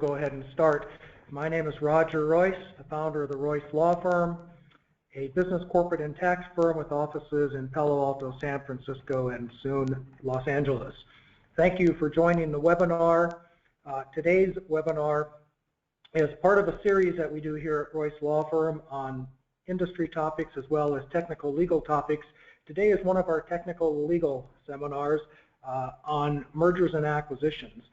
go ahead and start. My name is Roger Royse, the founder of the Royse Law Firm, a business, corporate, and tax firm with offices in Palo Alto, San Francisco, and soon Los Angeles. Thank you for joining the webinar. Today's webinar is part of a series that we do here at Royse Law Firm on industry topics as well as technical legal topics. Today is one of our technical legal seminars on mergers and acquisitions.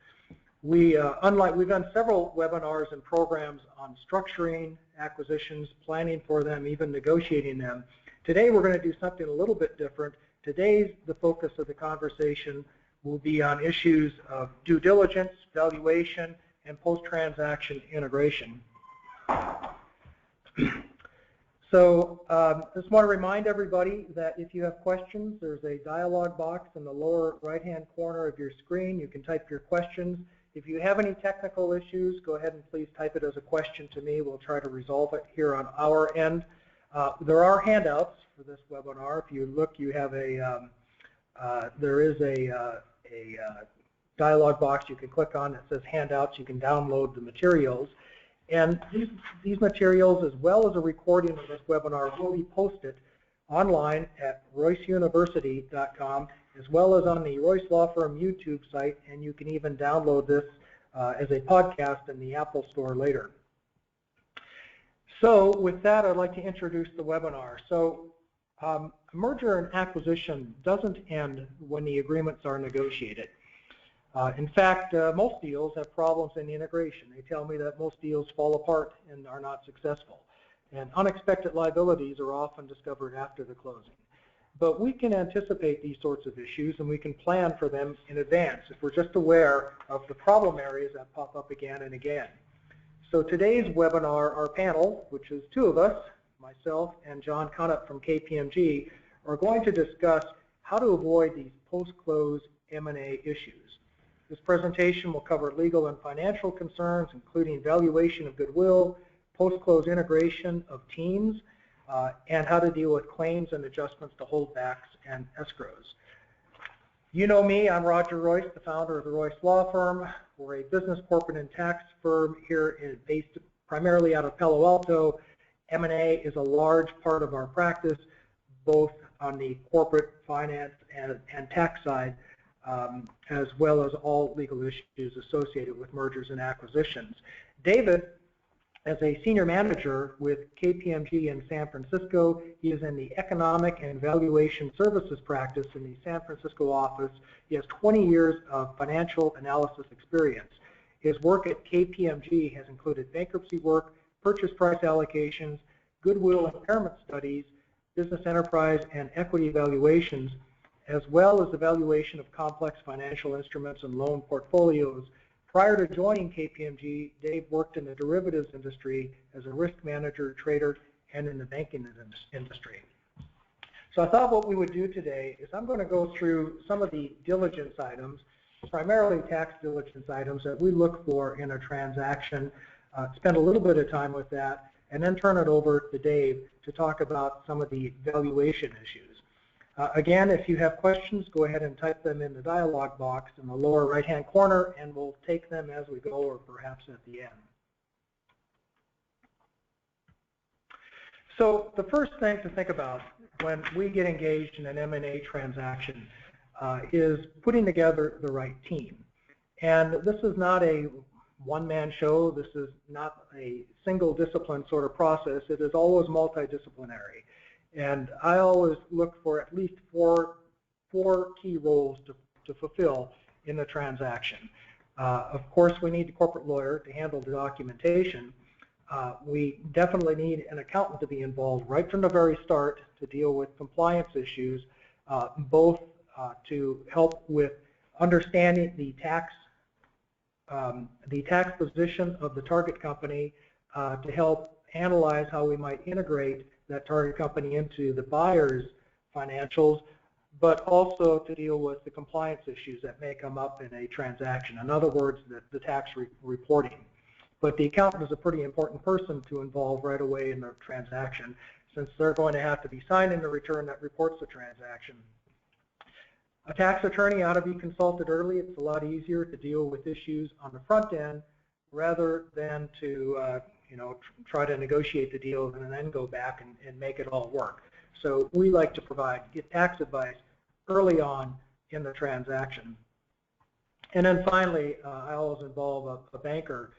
We've done several webinars and programs on structuring acquisitions, planning for them, even negotiating them. Today we're going to do something a little bit different. Today's the focus of the conversation will be on issues of due diligence, valuation, and post-transaction integration. So just want to remind everybody that if you have questions, there's a dialog box in the lower right-hand corner of your screen. You can type your questions. If you have any technical issues, go ahead and please type it as a question to me. We'll try to resolve it here on our end. There are handouts for this webinar. If you look, you have there is a dialog box you can click on that says handouts. You can download the materials. And these materials, as well as a recording of this webinar, will be posted online at royseuniversity.com, as well as on the Royse Law Firm YouTube site, and you can even download this as a podcast in the Apple Store later. So with that, I'd like to introduce the webinar. So a merger and acquisition doesn't end when the agreements are negotiated. In fact, most deals have problems in the integration. They tell me that most deals fall apart and are not successful. And unexpected liabilities are often discovered after the closing. But we can anticipate these sorts of issues and we can plan for them in advance if we're just aware of the problem areas that pop up again and again. So today's webinar, our panel, which is two of us, myself and John Konop from KPMG, are going to discuss how to avoid these post-close M&A issues. This presentation will cover legal and financial concerns, including valuation of goodwill, post-close integration of teams, and how to deal with claims and adjustments to holdbacks and escrows. You know me, I'm Roger Royse, the founder of the Royse Law Firm. We're a business, corporate, and tax firm here based primarily out of Palo Alto. M&A is a large part of our practice, both on the corporate, finance, and tax side, as well as all legal issues associated with mergers and acquisitions. David, as a senior manager with KPMG in San Francisco, he is in the economic and valuation services practice in the San Francisco office. He has 20 years of financial analysis experience. His work at KPMG has included bankruptcy work, purchase price allocations, goodwill impairment studies, business enterprise and equity evaluations, as well as the valuation of complex financial instruments and loan portfolios. Prior to joining KPMG, Dave worked in the derivatives industry as a risk manager, trader, and in the banking industry. So I thought what we would do today is I'm going to go through some of the diligence items, primarily tax diligence items that we look for in a transaction, spend a little bit of time with that, and then turn it over to Dave to talk about some of the valuation issues. Again, if you have questions, go ahead and type them in the dialog box in the lower right-hand corner, and we'll take them as we go or perhaps at the end. So the first thing to think about when we get engaged in an M&A transaction is putting together the right team. And this is not a one-man show. This is not a single discipline sort of process. It is always multidisciplinary. And I always look for at least four key roles to fulfill in the transaction. Of course, we need a corporate lawyer to handle the documentation. We definitely need an accountant to be involved right from the very start to deal with compliance issues, both to help with understanding the tax position of the target company, to help analyze how we might integrate that target company into the buyer's financials, but also to deal with the compliance issues that may come up in a transaction. In other words, the tax reporting. But the accountant is a pretty important person to involve right away in the transaction, since they're going to have to be signing the return that reports the transaction. A tax attorney ought to be consulted early. It's a lot easier to deal with issues on the front end rather than to try to negotiate the deal and then go back and make it all work. So we like to get tax advice early on in the transaction. And then finally, I always involve a banker,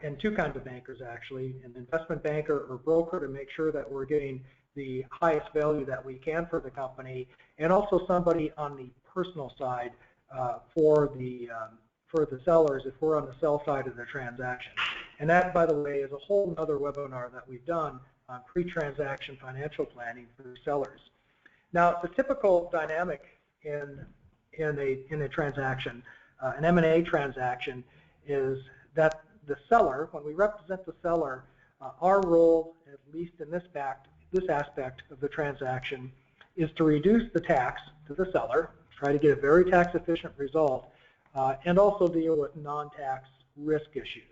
and two kinds of bankers actually, an investment banker or broker, to make sure that we're getting the highest value that we can for the company, and also somebody on the personal side for the sellers if we're on the sell side of the transaction. And that, by the way, is a whole other webinar that we've done on pre-transaction financial planning for the sellers. Now, the typical dynamic in a transaction, an M&A transaction, is that the seller, when we represent the seller, our role, at least in this aspect of the transaction, is to reduce the tax to the seller, try to get a very tax efficient result, and also deal with non-tax risk issues.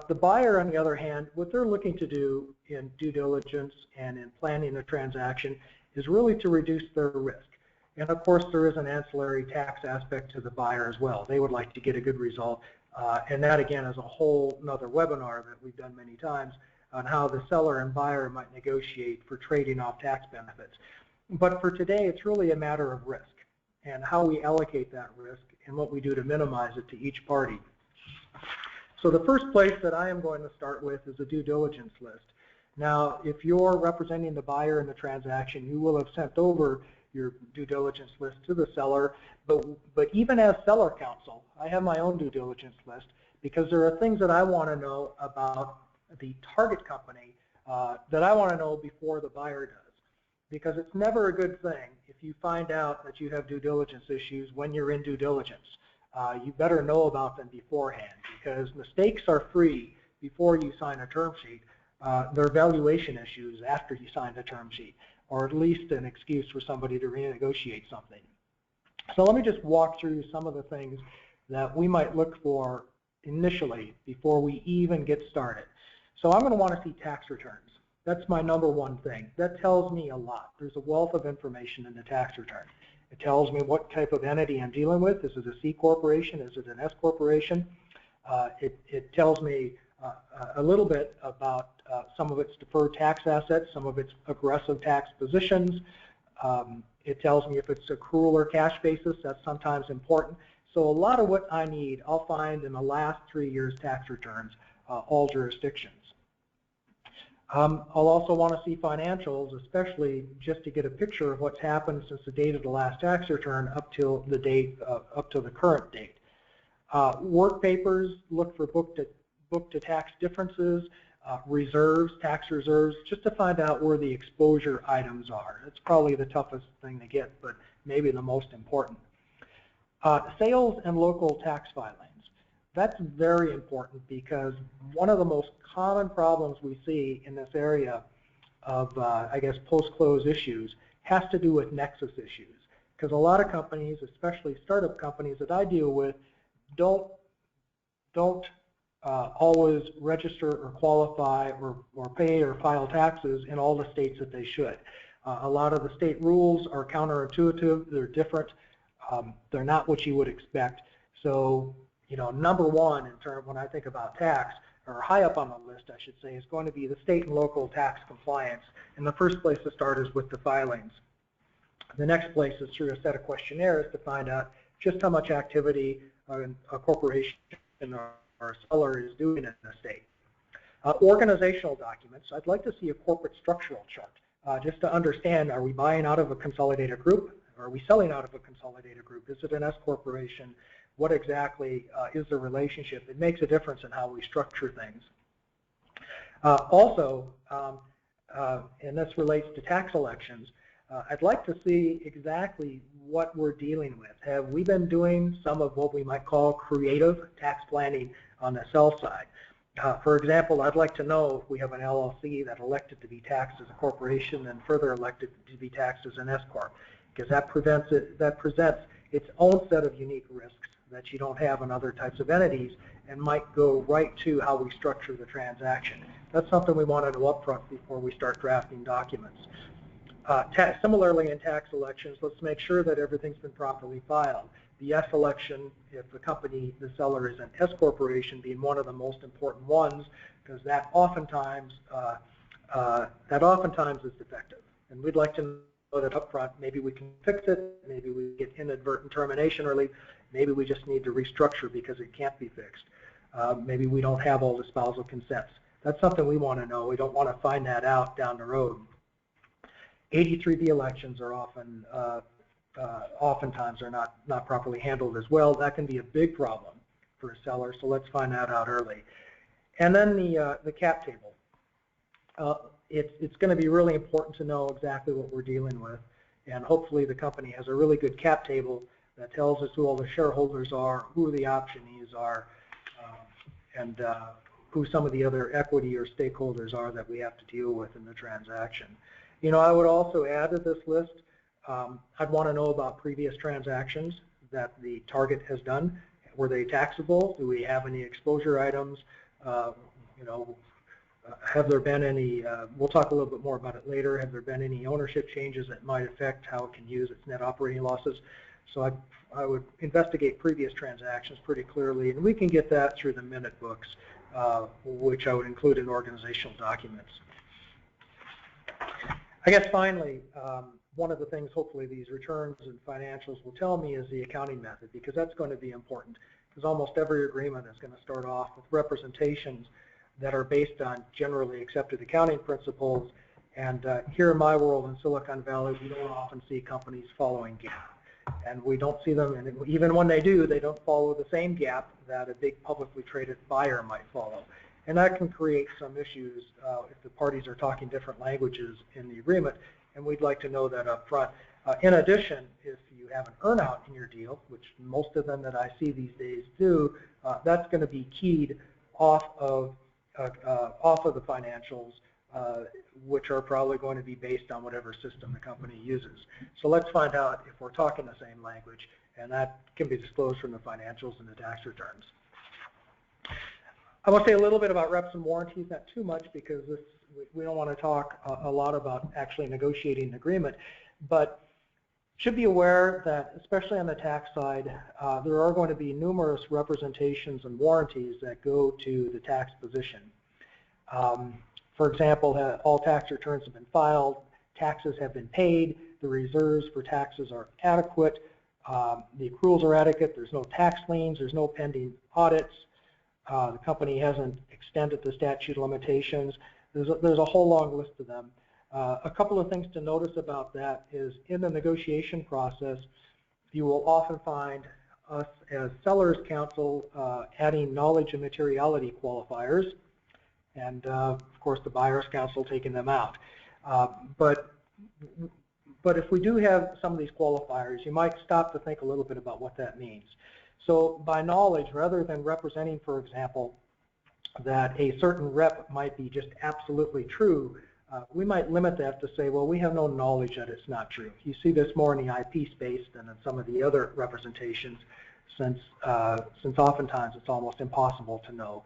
The buyer, on the other hand, what they're looking to do in due diligence and in planning a transaction is really to reduce their risk. And of course, there is an ancillary tax aspect to the buyer as well. They would like to get a good result, and that again is a whole another webinar that we've done many times on how the seller and buyer might negotiate for trading off tax benefits. But for today, it's really a matter of risk and how we allocate that risk and what we do to minimize it to each party. So the first place that I am going to start with is a due diligence list. Now, if you're representing the buyer in the transaction, you will have sent over your due diligence list to the seller, but even as seller counsel, I have my own due diligence list because there are things that I want to know about the target company that I want to know before the buyer does. Because it's never a good thing if you find out that you have due diligence issues when you're in due diligence. You better know about them beforehand, because mistakes are free before you sign a term sheet. They're valuation issues after you sign the term sheet, or at least an excuse for somebody to renegotiate something. So let me just walk through some of the things that we might look for initially before we even get started. So I'm going to want to see tax returns. That's my number one thing. That tells me a lot. There's a wealth of information in the tax return. It tells me what type of entity I'm dealing with. Is it a C corporation? Is it an S corporation? It tells me a little bit about some of its deferred tax assets, some of its aggressive tax positions. It tells me if it's accrual or cash basis. That's sometimes important. So a lot of what I need, I'll find in the last 3 years' tax returns, all jurisdictions. I'll also want to see financials, especially just to get a picture of what's happened since the date of the last tax return up till the date, up to the current date. Work papers, look for book to tax differences, reserves, tax reserves, just to find out where the exposure items are. It's probably the toughest thing to get, but maybe the most important. Sales and local tax filings. That's very important because one of the most common problems we see in this area of, I guess, post-close issues has to do with nexus issues. Because a lot of companies, especially startup companies that I deal with, don't always register or qualify or pay or file taxes in all the states that they should. A lot of the state rules are counterintuitive. They're different. They're not what you would expect. So, you know, number one in terms when I think about tax, or high up on the list, I should say, is going to be the state and local tax compliance. And the first place to start is with the filings. The next place is through a set of questionnaires to find out just how much activity a corporation or a seller is doing in the state. Organizational documents. I'd like to see a corporate structural chart just to understand, are we buying out of a consolidated group? Are we selling out of a consolidated group? Is it an S corporation? What exactly is the relationship? It makes a difference in how we structure things. Also, and this relates to tax elections, I'd like to see exactly what we're dealing with. Have we been doing some of what we might call creative tax planning on the sell side? For example, I'd like to know if we have an LLC that elected to be taxed as a corporation and further elected to be taxed as an S corp, because that presents its own set of unique risks that you don't have in other types of entities and might go right to how we structure the transaction. That's something we want to know up front before we start drafting documents. Similarly, in tax elections, let's make sure that everything's been properly filed. the S election, if the company, the seller is an S corporation, being one of the most important ones, because that oftentimes is defective. And we'd like to know that up front. Maybe we can fix it, maybe we get inadvertent termination relief, maybe we just need to restructure because it can't be fixed. Maybe we don't have all the spousal consents. That's something we want to know. We don't want to find that out down the road. 83B elections are oftentimes are not properly handled as well. That can be a big problem for a seller, so let's find that out early. And then the cap table. It's going to be really important to know exactly what we're dealing with, and hopefully the company has a really good cap table that tells us who all the shareholders are, who the optionees are, and who some of the other equity or stakeholders are that we have to deal with in the transaction. You know, I would also add to this list, I'd want to know about previous transactions that the target has done. Were they taxable? Do we have any exposure items? You know, have there been any, we'll talk a little bit more about it later, have there been any ownership changes that might affect how it can use its net operating losses? So I would investigate previous transactions pretty clearly, and we can get that through the minute books, which I would include in organizational documents. I guess finally, one of the things hopefully these returns and financials will tell me is the accounting method, because that's going to be important, because almost every agreement is going to start off with representations that are based on generally accepted accounting principles, and here in my world in Silicon Valley, we don't often see companies following GAAP, and we don't see them, and even when they do, they don't follow the same GAAP that a big publicly traded buyer might follow. And that can create some issues if the parties are talking different languages in the agreement, and we'd like to know that up front. In addition, if you have an earn-out in your deal, which most of them that I see these days do, that's going to be keyed off of the financials, which are probably going to be based on whatever system the company uses. So let's find out if we're talking the same language, and that can be disclosed from the financials and the tax returns. I want to say a little bit about reps and warranties, not too much, because we don't want to talk a lot about actually negotiating an agreement, but should be aware that, especially on the tax side, there are going to be numerous representations and warranties that go to the tax position. For example, all tax returns have been filed, taxes have been paid, the reserves for taxes are adequate, the accruals are adequate, there's no tax liens, there's no pending audits, the company hasn't extended the statute of limitations. There's a whole long list of them. A couple of things to notice about that is in the negotiation process, you will often find us as sellers counsel adding knowledge and materiality qualifiers, and of course the buyer's counsel taking them out. But if we do have some of these qualifiers, you might stop to think a little bit about what that means. So by knowledge, rather than representing, for example, that a certain rep might be just absolutely true, we might limit that to say, well, we have no knowledge that it's not true. You see this more in the IP space than in some of the other representations, since oftentimes it's almost impossible to know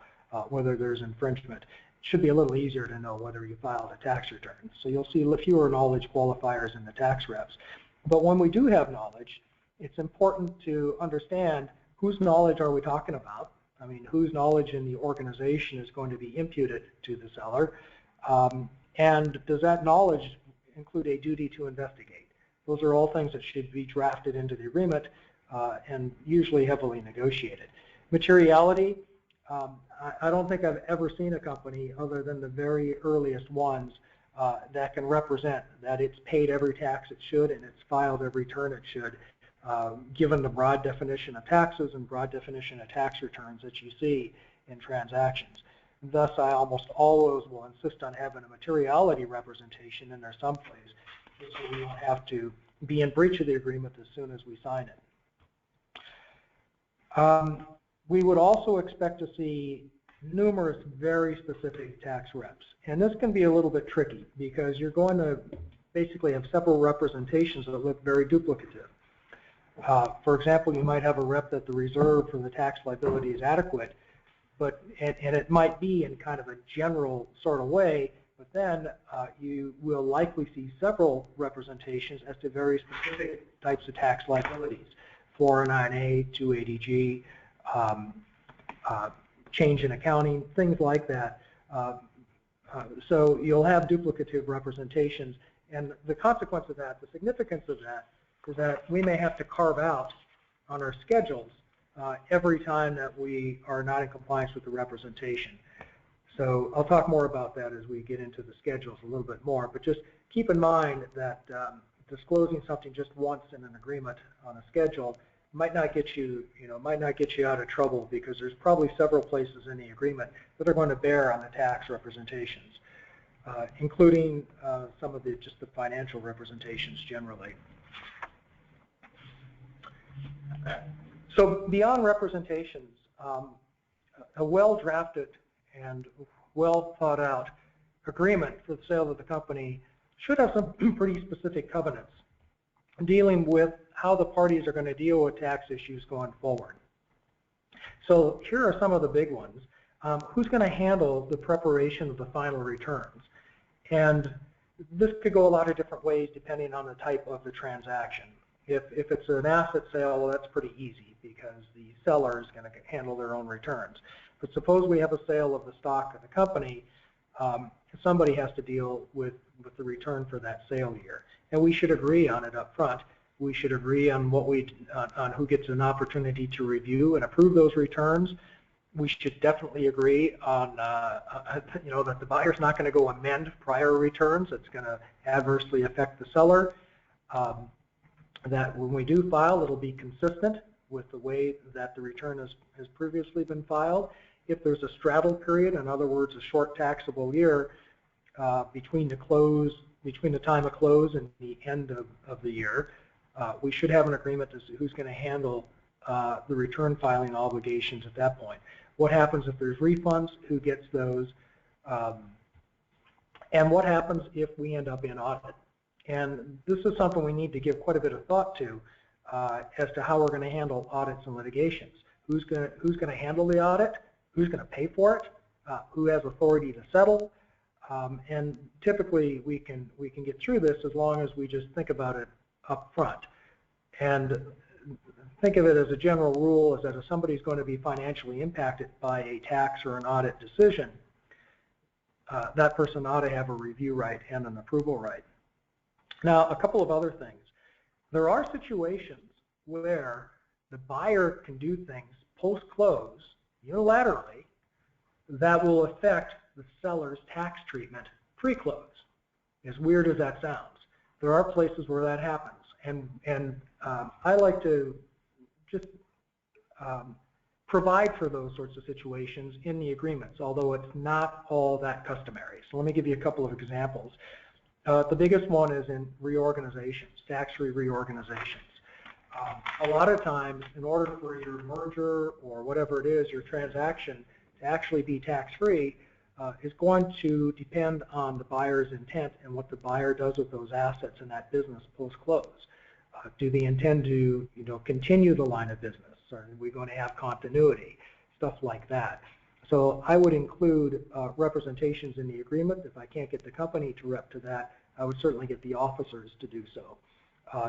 whether there's infringement. It should be a little easier to know whether you filed a tax return. So you'll see fewer knowledge qualifiers in the tax reps. But when we do have knowledge, it's important to understand whose knowledge are we talking about. I mean, whose knowledge in the organization is going to be imputed to the seller, and does that knowledge include a duty to investigate? Those are all things that should be drafted into the agreement and usually heavily negotiated. Materiality, I don't think I've ever seen a company other than the very earliest ones that can represent that it's paid every tax it should and it's filed every return it should, given the broad definition of taxes and broad definition of tax returns that you see in transactions. Thus, I almost always will insist on having a materiality representation in there someplace, so we don't have to be in breach of the agreement as soon as we sign it. We would also expect to see numerous very specific tax reps, and this can be a little bit tricky because you're going to basically have several representations that look very duplicative. For example, you might have a rep that the reserve for the tax liability is adequate, and it might be in kind of a general sort of way, but then you will likely see several representations as to very specific types of tax liabilities. 409A, 280G, change in accounting, things like that. So you'll have duplicative representations, and the consequence of that, the significance of that, is that we may have to carve out on our schedules every time that we are not in compliance with the representation. So I'll talk more about that as we get into the schedules a little bit more, but just keep in mind that disclosing something just once in an agreement on a schedule might not get you, might not get you out of trouble, because there's probably several places in the agreement that are going to bear on the tax representations, including some of just the financial representations generally. So beyond representations, a well-drafted and well thought out agreement for the sale of the company should have some pretty specific covenants dealing with how the parties are going to deal with tax issues going forward. So here are some of the big ones. Who's going to handle the preparation of the final returns? And this could go a lot of different ways depending on the type of the transaction. If it's an asset sale, well, that's pretty easy because the seller is going to handle their own returns. But suppose we have a sale of the stock of the company, somebody has to deal with the return for that sale year. And we should agree on it up front. We should agree on on who gets an opportunity to review and approve those returns. We should definitely agree on that the buyer's not going to go amend prior returns. It's going to adversely affect the seller. That when we do file, it'll be consistent with the way that the return has previously been filed. If there's a straddle period, in other words, a short taxable year between the time of close and the end of the year, we should have an agreement as to who's going to handle the return filing obligations at that point. What happens if there's refunds? Who gets those? And what happens if we end up in audit? And this is something we need to give quite a bit of thought to as to how we're going to handle audits and litigations. Who's going to handle the audit? Who's going to pay for it? Who has authority to settle? And typically we can get through this as long as we just think about it up front. And think of it as a general rule is that if somebody's going to be financially impacted by a tax or an audit decision, that person ought to have a review right and an approval right. Now, a couple of other things. There are situations where the buyer can do things post-close unilaterally that will affect the seller's tax treatment pre-close. As weird as that sounds, there are places where that happens, and I like to just provide for those sorts of situations in the agreements, although it's not all that customary. So let me give you a couple of examples. The biggest one is in reorganizations, tax-free reorganizations. A lot of times, in order for your merger or whatever it is, your transaction to actually be tax-free, is going to depend on the buyer's intent and what the buyer does with those assets in that business post-close. Do they intend to, continue the line of business? Are we going to have continuity? Stuff like that. So I would include representations in the agreement. If I can't get the company to rep to that, I would certainly get the officers to do so,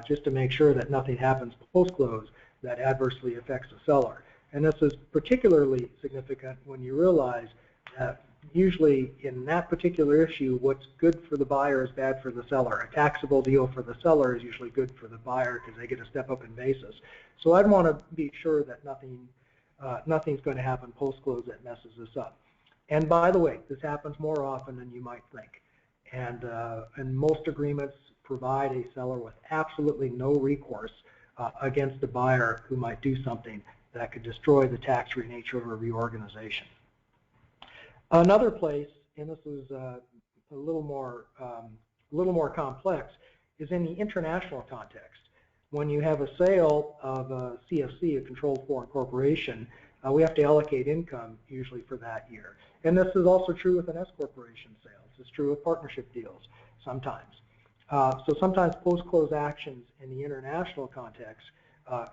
just to make sure that nothing happens post-close that adversely affects the seller. And this is particularly significant when you realize that usually in that particular issue, what's good for the buyer is bad for the seller. A taxable deal for the seller is usually good for the buyer because they get a step up in basis. So I'd want to be sure that nothing's going to happen post-close that messes this up. And by the way, this happens more often than you might think. And most agreements provide a seller with absolutely no recourse against the buyer who might do something that could destroy the tax-free nature of a reorganization. Another place, and this is a little more complex, is in the international context. When you have a sale of a CFC, a controlled foreign corporation, we have to allocate income usually for that year. And this is also true with an S corporation sales. It's true with partnership deals sometimes. So sometimes post-close actions in the international context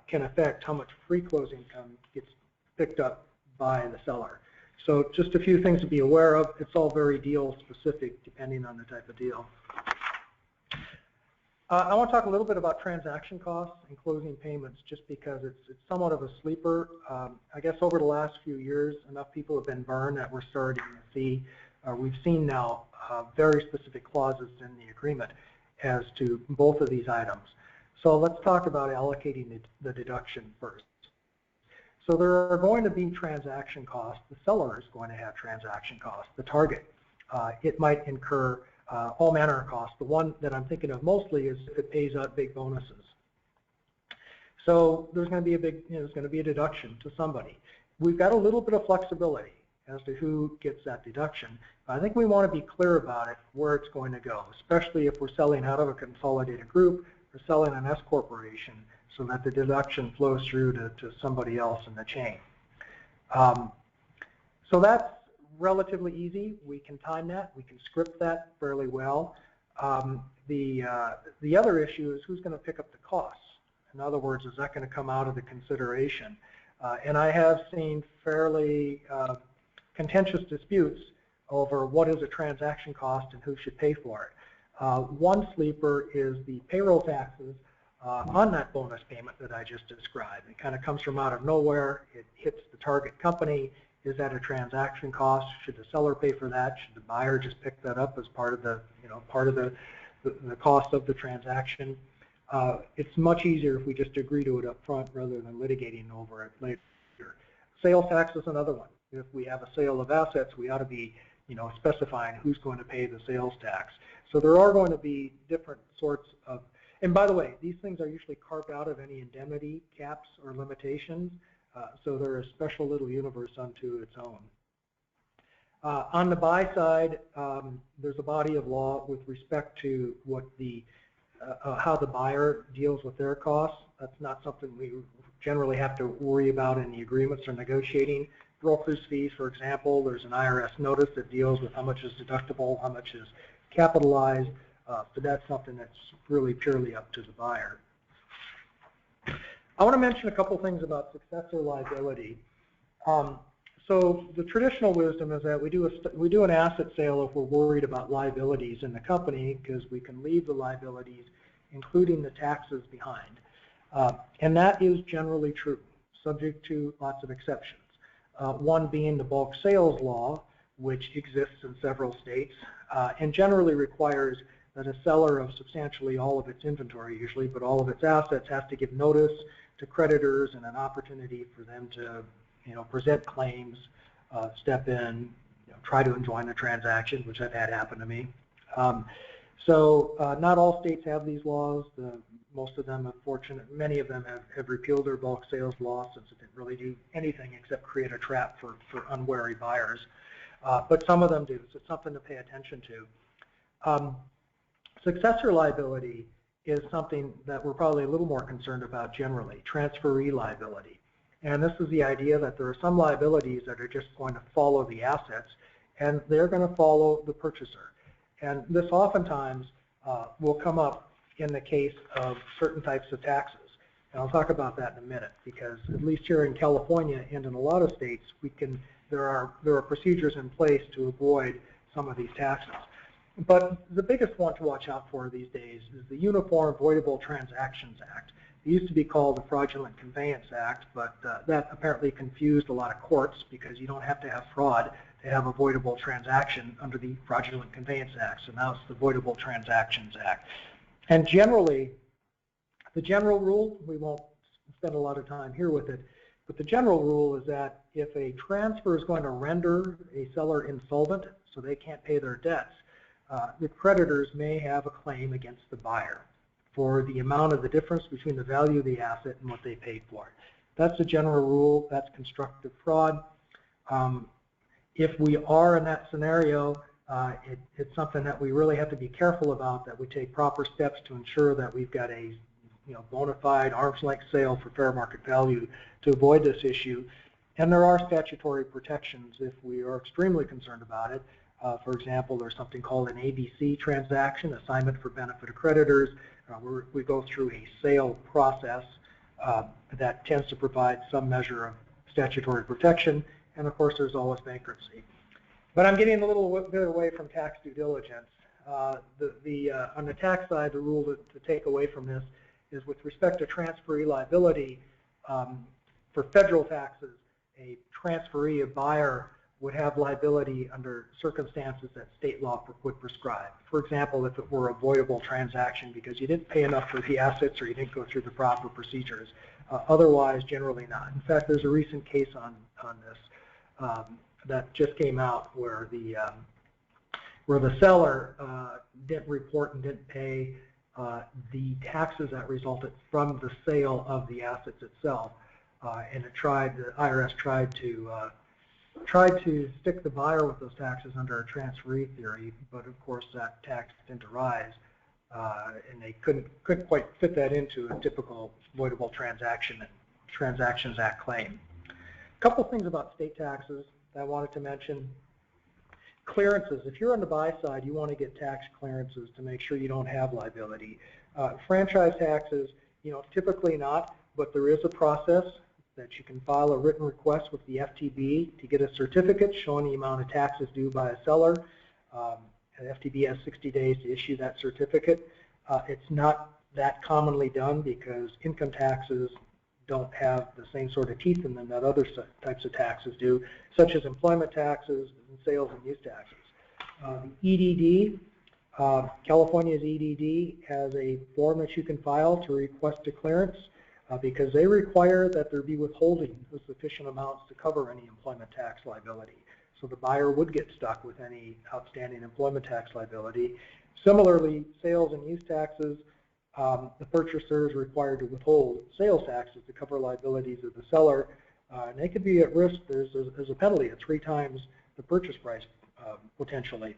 can affect how much pre-close income gets picked up by the seller. So just a few things to be aware of. It's all very deal specific depending on the type of deal. I want to talk a little bit about transaction costs and closing payments, just because it's somewhat of a sleeper. I guess over the last few years, enough people have been burned that we're starting to see, we've seen now very specific clauses in the agreement as to both of these items. So let's talk about allocating the deduction first. So there are going to be transaction costs. The seller is going to have transaction costs. The target, it might incur all manner of costs. The one that I'm thinking of mostly is if it pays out big bonuses. So there's going to be a big, there's going to be a deduction to somebody. We've got a little bit of flexibility as to who gets that deduction. But I think we want to be clear about it, where it's going to go, especially if we're selling out of a consolidated group or selling an S corporation, so that the deduction flows through to somebody else in the chain. So that's relatively easy. We can time that. We can script that fairly well. The other issue is who's going to pick up the costs. In other words, is that going to come out of the consideration? And I have seen fairly contentious disputes over what is a transaction cost and who should pay for it. One sleeper is the payroll taxes on that bonus payment that I just described. It kind of comes from out of nowhere. It hits the target company. Is that a transaction cost? Should the seller pay for that? Should the buyer just pick that up as part of the, the cost of the transaction? It's much easier if we just agree to it up front rather than litigating over it later. Sales tax is another one. If we have a sale of assets, we ought to be, specifying who's going to pay the sales tax. So there are going to be different sorts of, and by the way, these things are usually carved out of any indemnity caps or limitations. So they're a special little universe unto its own. On the buy side, there's a body of law with respect to what how the buyer deals with their costs. That's not something we generally have to worry about in the agreements or negotiating. Broker's fees, for example, there's an IRS notice that deals with how much is deductible, how much is capitalized, but that's something that's really purely up to the buyer. I want to mention a couple things about successor liability. So the traditional wisdom is that we do an asset sale if we're worried about liabilities in the company, because we can leave the liabilities, including the taxes, behind. And that is generally true, subject to lots of exceptions. One being the bulk sales law, which exists in several states, and generally requires that a seller of substantially all of its inventory, usually, but all of its assets, has to give notice to creditors and an opportunity for them to, present claims, step in, try to enjoin the transaction, which I've had happen to me. So not all states have these laws. Most of them, many of them have repealed their bulk sales law, since it didn't really do anything except create a trap for unwary buyers. But some of them do, so it's something to pay attention to. Successor liability is something that we're probably a little more concerned about generally, transferee liability. And this is the idea that there are some liabilities that are just going to follow the assets, and they're going to follow the purchaser. And this oftentimes will come up in the case of certain types of taxes. And I'll talk about that in a minute, because at least here in California and in a lot of states, there are procedures in place to avoid some of these taxes. But the biggest one to watch out for these days is the Uniform Voidable Transactions Act. It used to be called the Fraudulent Conveyance Act, but that apparently confused a lot of courts, because you don't have to have fraud to have a voidable transaction under the Fraudulent Conveyance Act. So now it's the Voidable Transactions Act. And generally, the general rule, we won't spend a lot of time here with it, but the general rule is that if a transfer is going to render a seller insolvent, so they can't pay their debts, the creditors may have a claim against the buyer for the amount of the difference between the value of the asset and what they paid for it. That's the general rule. That's constructive fraud. If we are in that scenario, it's something that we really have to be careful about, that we take proper steps to ensure that we've got a bona fide arm's length sale for fair market value to avoid this issue. And there are statutory protections if we are extremely concerned about it. For example, there's something called an ABC transaction, assignment for benefit of creditors, where we go through a sale process that tends to provide some measure of statutory protection. And of course, there's always bankruptcy. But I'm getting a little bit away from tax due diligence. on the tax side, the rule to take away from this is with respect to transferee liability, for federal taxes, a transferee, a buyer, would have liability under circumstances that state law would prescribe. For example, if it were a voidable transaction because you didn't pay enough for the assets or you didn't go through the proper procedures. Otherwise, generally not. In fact, there's a recent case on this that just came out where the seller didn't report and didn't pay the taxes that resulted from the sale of the assets itself, and the IRS tried to stick the buyer with those taxes under a transferee theory, but of course that tax didn't arise, and they couldn't quite fit that into a typical voidable Transactions Act claim. A couple things about state taxes that I wanted to mention. Clearances. If you're on the buy side, you want to get tax clearances to make sure you don't have liability. Franchise taxes, typically not, but there is a process that you can file a written request with the FTB to get a certificate showing the amount of taxes due by a seller. The FTB has 60 days to issue that certificate. It's not that commonly done because income taxes don't have the same sort of teeth in them that other types of taxes do, such as employment taxes and sales and use taxes. The EDD, California's EDD has a form that you can file to request a clearance because they require that there be withholding of sufficient amounts to cover any employment tax liability. So the buyer would get stuck with any outstanding employment tax liability. Similarly, sales and use taxes, the purchaser is required to withhold sales taxes to cover liabilities of the seller, and they could be at risk. There's a penalty at 3 times the purchase price potentially.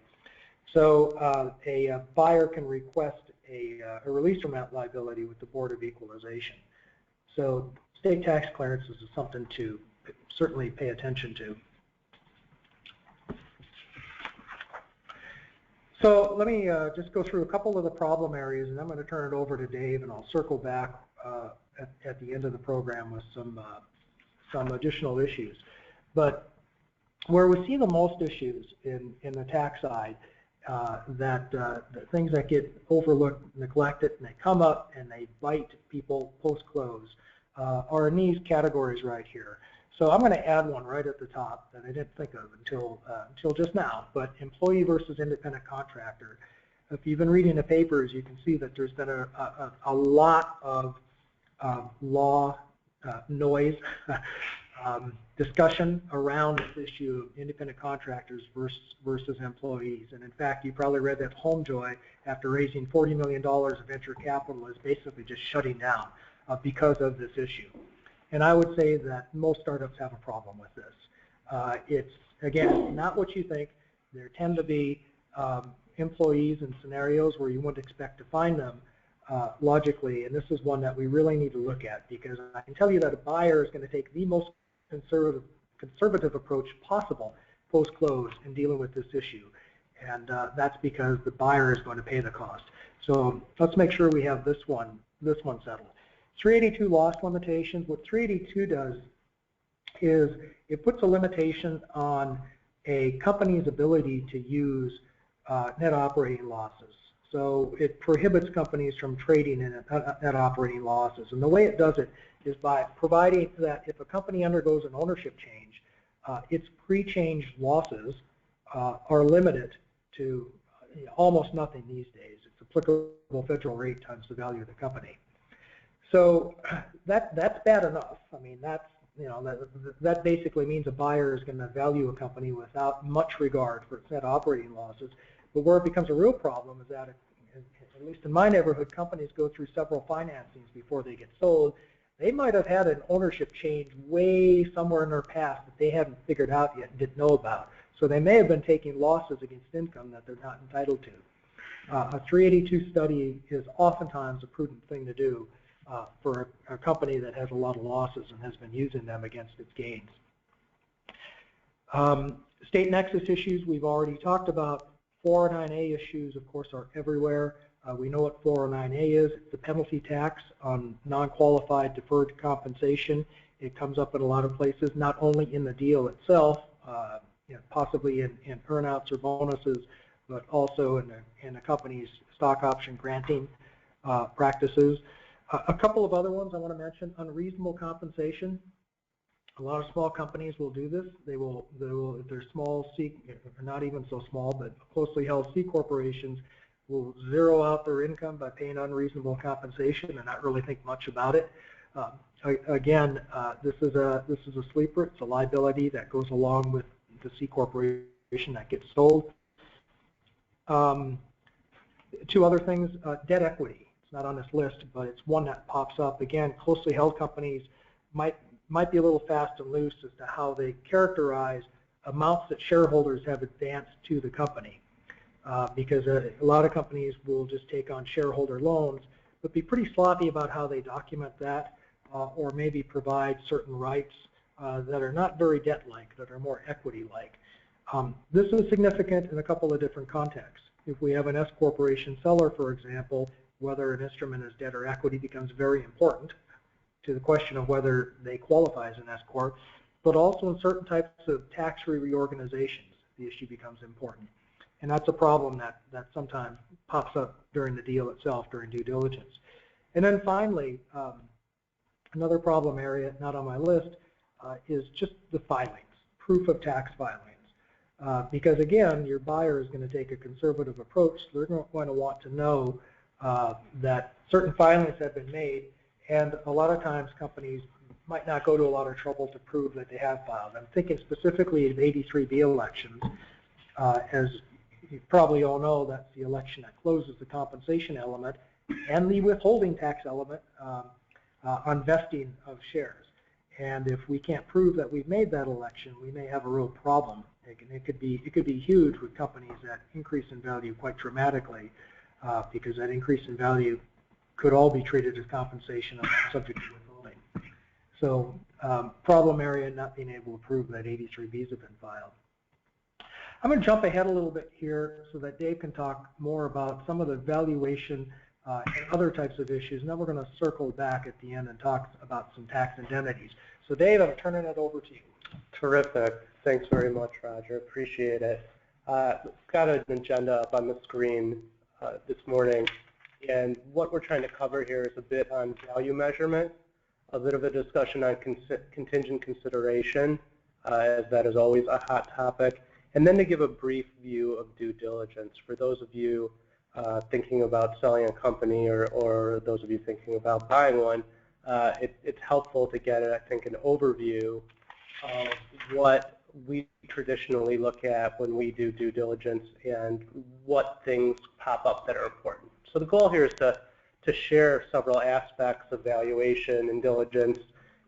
So a buyer can request a release from that liability with the Board of Equalization. So state tax clearances is something to certainly pay attention to. So let me just go through a couple of the problem areas, and I'm going to turn it over to Dave, and I'll circle back at the end of the program with some additional issues. But where we see the most issues in the tax side, the things that get overlooked, neglected, and they come up and they bite people post-close are in these categories right here. So I'm going to add one right at the top that I didn't think of until just now, but employee versus independent contractor. If you've been reading the papers, you can see that there's been a lot of law noise, discussion around this issue of independent contractors versus employees. And in fact, you probably read that HomeJoy, after raising $40 million of venture capital, is basically just shutting down because of this issue. And I would say that most startups have a problem with this. It's, again, not what you think. There tend to be employees in scenarios where you wouldn't expect to find them logically, and this is one that we really need to look at, because I can tell you that a buyer is going to take the most conservative approach possible post-close in dealing with this issue, and that's because the buyer is going to pay the cost. So let's make sure we have this one settled. 382 loss limitations. What 382 does is it puts a limitation on a company's ability to use net operating losses. So it prohibits companies from trading in net operating losses. And the way it does it is by providing that if a company undergoes an ownership change, its pre-change losses are limited to almost nothing these days. It's applicable federal rate times the value of the company. So that's bad enough. I mean, that basically means a buyer is going to value a company without much regard for its net operating losses. But where it becomes a real problem is that, at least in my neighborhood, companies go through several financings before they get sold. They might have had an ownership change way somewhere in their past that they haven't figured out yet and didn't know about. So they may have been taking losses against income that they're not entitled to. A 382 study is oftentimes a prudent thing to do for a company that has a lot of losses and has been using them against its gains. State nexus issues we've already talked about. 409A issues, of course, are everywhere. We know what 409A is. It's the penalty tax on non-qualified deferred compensation. It comes up in a lot of places, not only in the deal itself, possibly in earnouts or bonuses, but also in a company's stock option granting practices. A couple of other ones I want to mention: unreasonable compensation. A lot of small companies will do this. They will if they're small C, or not even so small, but closely held C corporations, will zero out their income by paying unreasonable compensation and not really think much about it. Again, this is a sleeper. It's a liability that goes along with the C corporation that gets sold. Two other things: debt equity. It's not on this list, but it's one that pops up. Again, closely held companies might be a little fast and loose as to how they characterize amounts that shareholders have advanced to the company, because a lot of companies will just take on shareholder loans, but be pretty sloppy about how they document that, or maybe provide certain rights that are not very debt-like, that are more equity-like. This is significant in a couple of different contexts. If we have an S corporation seller, for example, whether an instrument is debt or equity becomes very important to the question of whether they qualify as an S corp, but also in certain types of tax-free reorganizations, the issue becomes important. And that's a problem that sometimes pops up during the deal itself, during due diligence. And then finally, another problem area, not on my list, is just the filings, proof of tax filings. Because again, your buyer is going to take a conservative approach. They're going to want to know that certain filings have been made, and a lot of times companies might not go to a lot of trouble to prove that they have filed. I'm thinking specifically of 83B elections. As you probably all know, that's the election that closes the compensation element and the withholding tax element on vesting of shares. And if we can't prove that we've made that election, we may have a real problem. It could be huge with companies that increase in value quite dramatically, because that increase in value could all be treated as compensation and subject to withholding. So problem area, not being able to prove that 83Bs have been filed. I'm going to jump ahead a little bit here so that Dave can talk more about some of the valuation and other types of issues, and then we're going to circle back at the end and talk about some tax indemnities. So Dave, I'm turning it over to you. Terrific. Thanks very much, Roger. Appreciate it. Got an agenda up on the screen this morning, and what we're trying to cover here is a bit on value measurement, a bit of a discussion on contingent consideration, as that is always a hot topic, and then to give a brief view of due diligence for those of you thinking about selling a company, or those of you thinking about buying one. It's helpful to get, I think, an overview of what we traditionally look at when we do due diligence and what things pop up that are important. So the goal here is to share several aspects of valuation and diligence,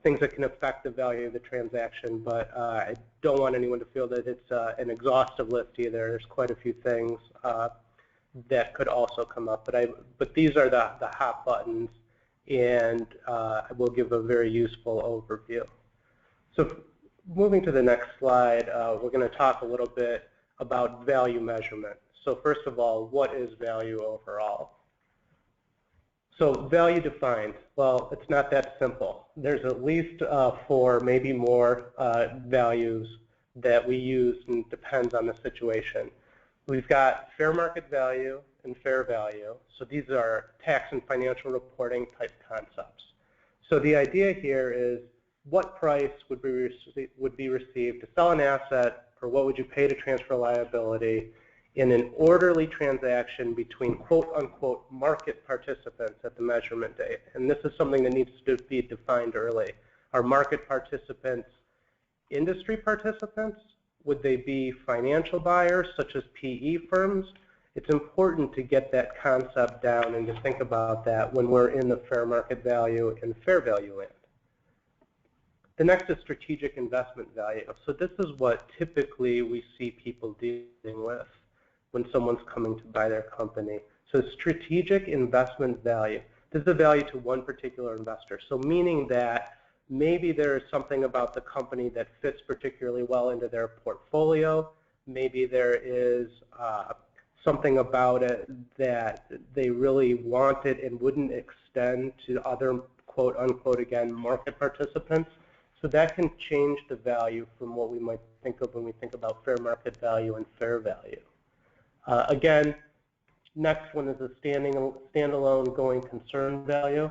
things that can affect the value of the transaction, but I don't want anyone to feel that it's an exhaustive list either. There's quite a few things that could also come up, but these are the hot buttons, and I will give a very useful overview. So moving to the next slide, we're going to talk a little bit about value measurement. So first of all, what is value overall? So value defined, well, it's not that simple. There's at least 4, maybe more values that we use, and it depends on the situation. We've got fair market value and fair value. So these are tax and financial reporting type concepts. So the idea here is, what price would be received to sell an asset, or what would you pay to transfer liability in an orderly transaction between quote-unquote market participants at the measurement date? And this is something that needs to be defined early. Are market participants industry participants? Would they be financial buyers, such as PE firms? It's important to get that concept down and to think about that when we're in the fair market value and fair value land. The next is strategic investment value. So this is what typically we see people dealing with when someone's coming to buy their company. So strategic investment value. This is the value to one particular investor. So meaning that maybe there is something about the company that fits particularly well into their portfolio. Maybe there is something about it that they really wanted and wouldn't extend to other quote-unquote, again, market participants. So that can change the value from what we might think of when we think about fair market value and fair value. Again, next one is a standalone going concern value.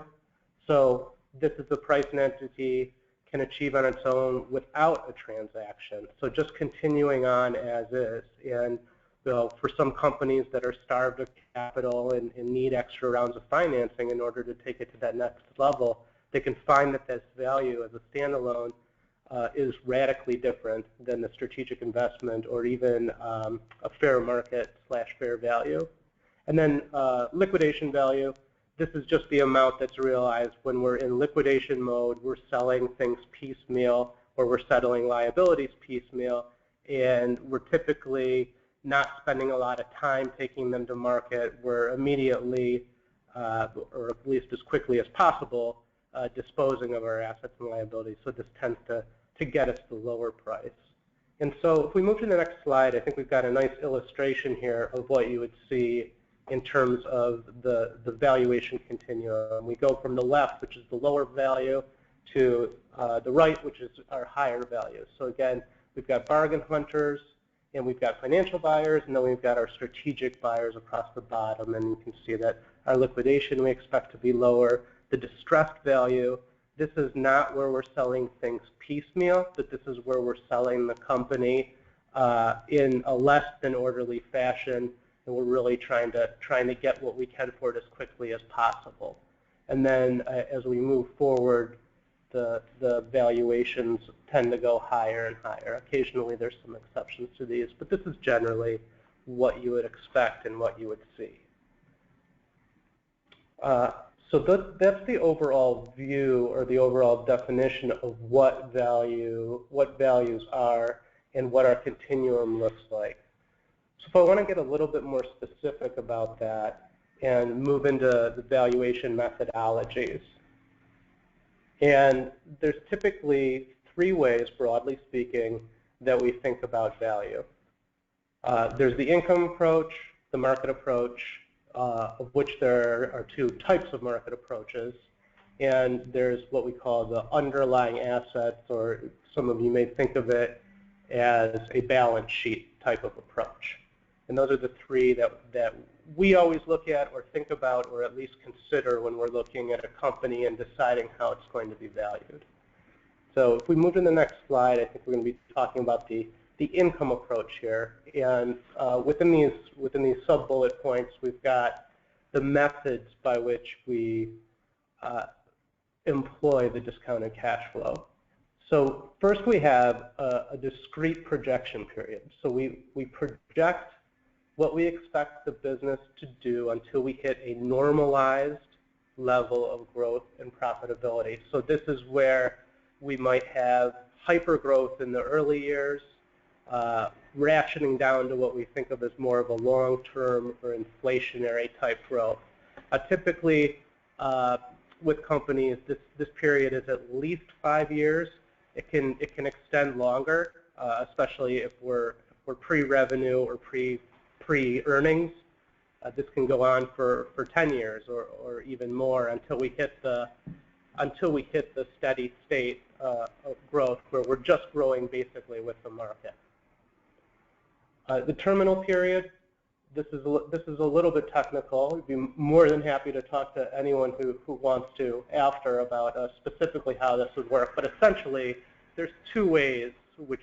So this is the price an entity can achieve on its own without a transaction. So just continuing on as is. And for some companies that are starved of capital and need extra rounds of financing in order to take it to that next level, they can find that this value as a standalone is radically different than the strategic investment or even a fair market / fair value. And then liquidation value, this is just the amount that's realized when we're in liquidation mode, we're selling things piecemeal, or we're settling liabilities piecemeal, and we're typically not spending a lot of time taking them to market. We're immediately, or at least as quickly as possible, disposing of our assets and liabilities. So this tends to get us the lower price. And so if we move to the next slide, I think we've got a nice illustration here of what you would see in terms of the valuation continuum. We go from the left, which is the lower value, to the right, which is our higher value. So again, we've got bargain hunters, and we've got financial buyers, and then we've got our strategic buyers across the bottom. And you can see that our liquidation we expect to be lower. The distressed value, this is not where we're selling things piecemeal, but this is where we're selling the company in a less than orderly fashion, and we're really trying to get what we can for it as quickly as possible. And then as we move forward, the valuations tend to go higher and higher. Occasionally there's some exceptions to these, but this is generally what you would expect and what you would see. So that's the overall view, or the overall definition of what values are and what our continuum looks like. So if I want to get a little bit more specific about that and move into the valuation methodologies. And there's typically three ways, broadly speaking, that we think about value. There's the income approach, the market approach, of which there are two types of market approaches. And there's what we call the underlying assets, or some of you may think of it as a balance sheet type of approach. And those are the three that we always look at or think about or at least consider when we're looking at a company and deciding how it's going to be valued. So if we move to the next slide, I think we're going to be talking about the income approach here. And within these sub-bullet points, we've got the methods by which we employ the discounted cash flow. So first we have a discrete projection period. So we project what we expect the business to do until we hit a normalized level of growth and profitability. So this is where we might have hyper growth in the early years, rationing down to what we think of as more of a long-term or inflationary type growth. Typically, with companies, this period is at least 5 years. It can extend longer, especially if we're pre-revenue or pre-earnings. This can go on for 10 years or even more until we hit the steady state of growth, where we're just growing basically with the market. The terminal period, this is a little bit technical. I'd be more than happy to talk to anyone who wants to after about specifically how this would work. But essentially, there's two ways with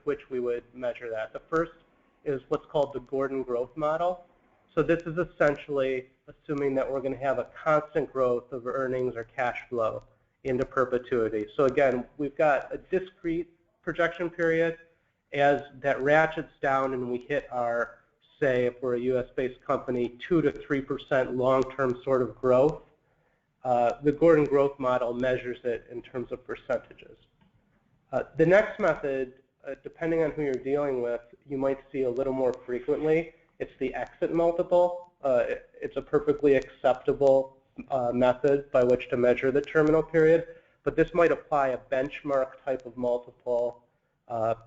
which we would measure that. The first is what's called the Gordon growth model. So this is essentially assuming that we're going to have a constant growth of earnings or cash flow into perpetuity. So again, we've got a discrete projection period. As that ratchets down and we hit our, say, if we're a US-based company, 2 to 3% long-term sort of growth, the Gordon growth model measures it in terms of percentages. The next method, depending on who you're dealing with, you might see a little more frequently. It's the exit multiple. It's a perfectly acceptable method by which to measure the terminal period, but this might apply a benchmark type of multiple,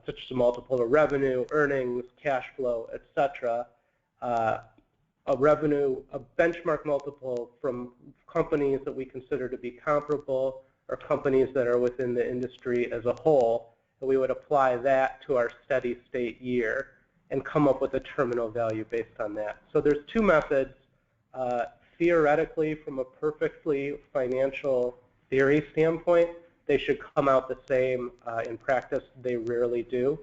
such as a multiple of revenue, earnings, cash flow, etc. A benchmark multiple from companies that we consider to be comparable or companies that are within the industry as a whole, and we would apply that to our steady state year. and come up with a terminal value based on that. So there's two methods. Theoretically, from a perfectly financial theory standpoint, they should come out the same. In practice, they rarely do.